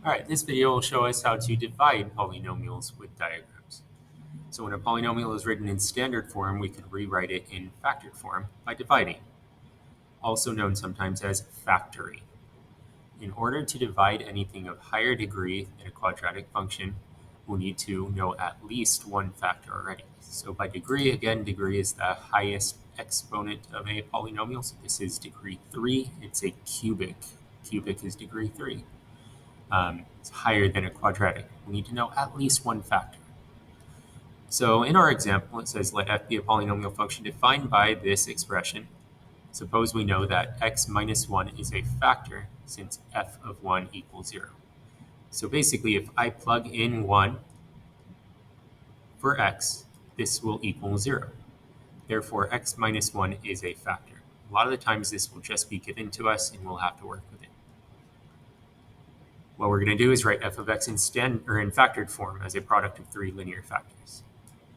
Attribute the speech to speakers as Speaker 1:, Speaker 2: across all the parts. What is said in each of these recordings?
Speaker 1: All right, this video will show us how to divide polynomials with diagrams. So when a polynomial is written in standard form, we could rewrite it in factored form by dividing, also known sometimes as factoring. In order to divide anything of higher degree than a quadratic function, we'll need to know at least one factor already. So by degree, again, degree is the highest exponent of a polynomial. So this is degree 3. It's a cubic. Cubic is degree 3. It's higher than a quadratic. We need to know at least one factor. So in our example, it says let f be a polynomial function defined by this expression. Suppose we know that x minus 1 is a factor since f of 1 equals 0. So basically, if I plug in 1 for x, this will equal 0. Therefore, x minus 1 is a factor. A lot of the times this will just be given to us and we'll have to work with it. What we're going to do is write f of x in factored form as a product of 3 linear factors.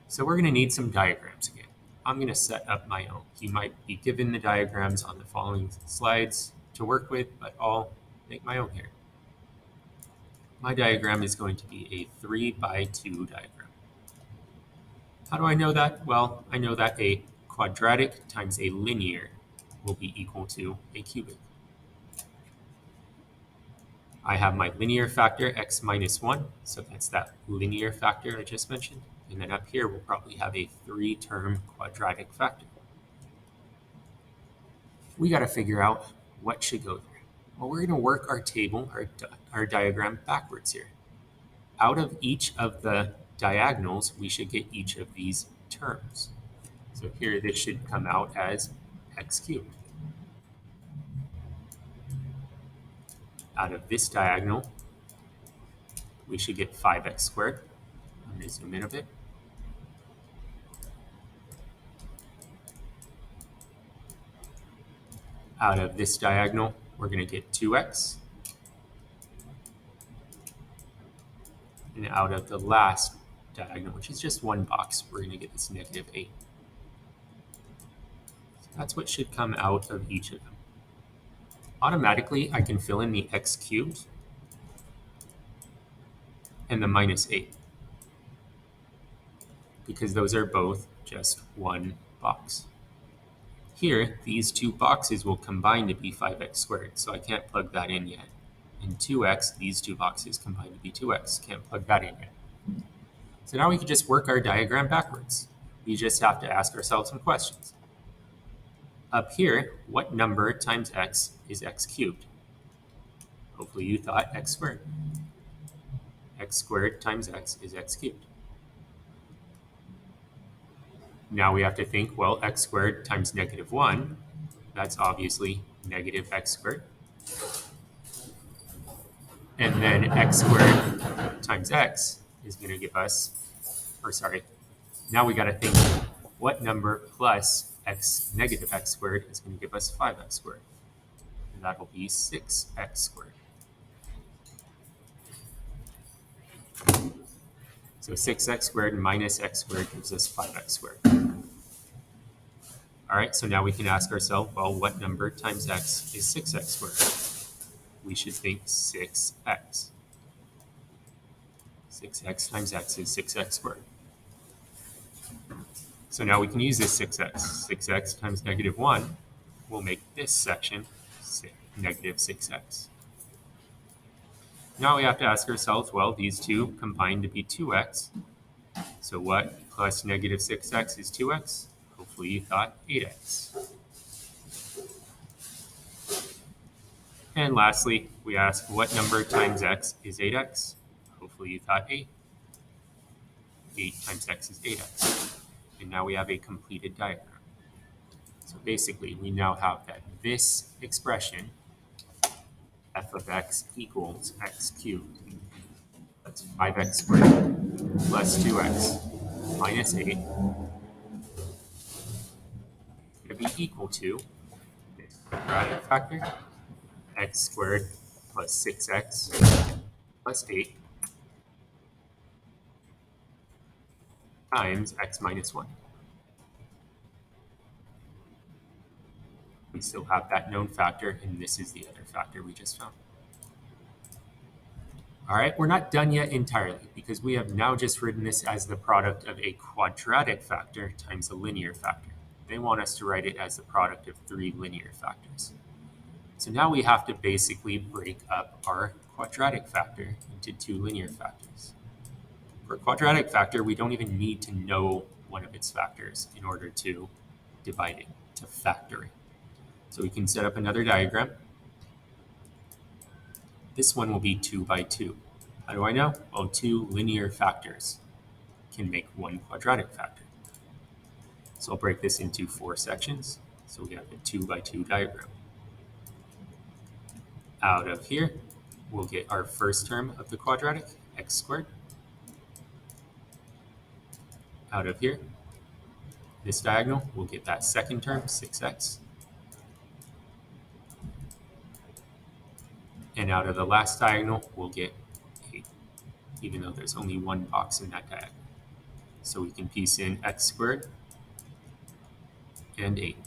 Speaker 1: So we're going to need some diagrams again. I'm going to set up my own. You might be given the diagrams on the following slides to work with, but I'll make my own here. My diagram is going to be a 3 by 2 diagram. How do I know that? Well, I know that a quadratic times a linear will be equal to a cubic. I have my linear factor x minus 1, so that's that linear factor I just mentioned. And then up here, we'll probably have a 3-term quadratic factor. We got to figure out what should go there. Well, we're going to work our table, our diagram backwards here. Out of each of the diagonals, we should get each of these terms. So here, this should come out as x cubed. Out of this diagonal, we should get 5x squared. I'm going to zoom in a bit. Out of this diagonal, we're going to get 2x. And out of the last diagonal, which is just one box, we're going to get this negative 8. So that's what should come out of each of them. Automatically, I can fill in the x cubed and the minus 8 because those are both just one box. Here, these two boxes will combine to be 5x squared, so I can't plug that in yet. And 2x, these two boxes combine to be 2x. Can't plug that in yet. So now we can just work our diagram backwards. We just have to ask ourselves some questions. Up here, what number times x is x cubed? Hopefully you thought x squared. X squared times x is x cubed. Now we have to think, well, x squared times negative 1, that's obviously negative x squared. And then x squared times x is going to give us, now we got to think what number plus x negative x squared is going to give us 5x squared. And that will be 6x squared. So 6x squared minus x squared gives us 5x squared. All right, so now we can ask ourselves, well, what number times x is 6x squared? We should think 6x. 6x times x is 6x squared. So now we can use this 6x. 6x times negative 1 will make this section negative 6x. Now we have to ask ourselves, well, these two combine to be 2x. So what plus negative 6x is 2x? Hopefully you thought 8x. And lastly, we ask what number times x is 8x? Hopefully you thought 8. 8 times x is 8x. And now we have a completed diagram. So basically, we now have that this expression, f of x equals x cubed. That's 5x squared plus 2x minus 8 is going to be equal to this quadratic factor, x squared plus 6x plus 8 times x minus 1. We still have that known factor, and this is the other factor we just found. All right, we're not done yet entirely because we have now just written this as the product of a quadratic factor times a linear factor. They want us to write it as the product of three linear factors. So now we have to basically break up our quadratic factor into two linear factors. For a quadratic factor, we don't even need to know one of its factors in order to divide it, to factor it. So we can set up another diagram. This one will be 2 by 2. How do I know? Well, two linear factors can make one quadratic factor. So I'll break this into 4 sections. So we have a 2 by 2 diagram. Out of here, we'll get our first term of the quadratic, x squared. Out of here, this diagonal, we'll get that second term, 6x. And out of the last diagonal, we'll get 8, even though there's only one box in that diagonal. So we can piece in x squared and 8.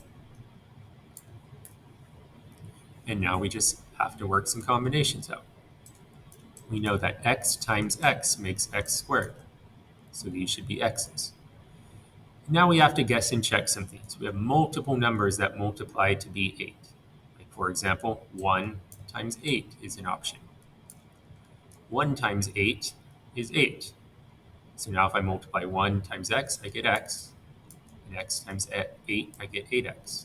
Speaker 1: And now we just have to work some combinations out. We know that x times x makes x squared. So these should be x's. Now we have to guess and check some things. We have multiple numbers that multiply to be 8. Like for example, 1 times 8 is an option. 1 times 8 is 8. So now if I multiply 1 times x, I get x. And x times 8, I get 8x.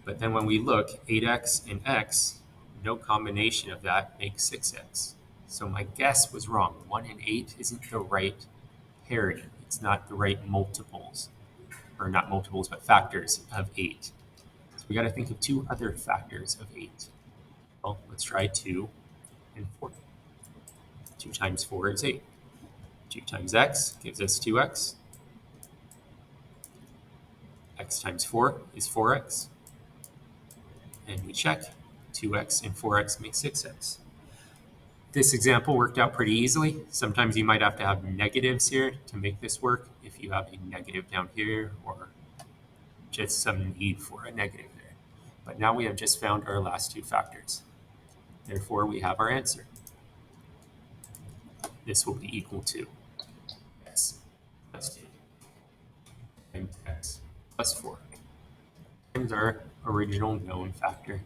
Speaker 1: But then when we look, 8x and x, no combination of that makes 6x. So my guess was wrong. 1 and 8 isn't the right parity. It's not the right multiples, or not multiples, but factors of 8. So we got to think of two other factors of 8. Well, let's try 2 and 4. 2 times 4 is 8. 2 times x gives us 2x. X times 4 is 4x. And we check. 2x and 4x make 6x. This example worked out pretty easily. Sometimes you might have to have negatives here to make this work if you have a negative down here or just some need for a negative there. But now we have just found our last two factors. Therefore, we have our answer. This will be equal to x plus 2 times x plus 4 times our original known factor.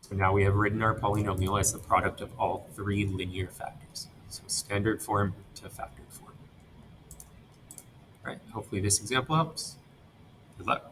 Speaker 1: So now we have written our polynomial as the product of all three linear factors. So standard form to factored form. All right, hopefully this example helps. Good luck.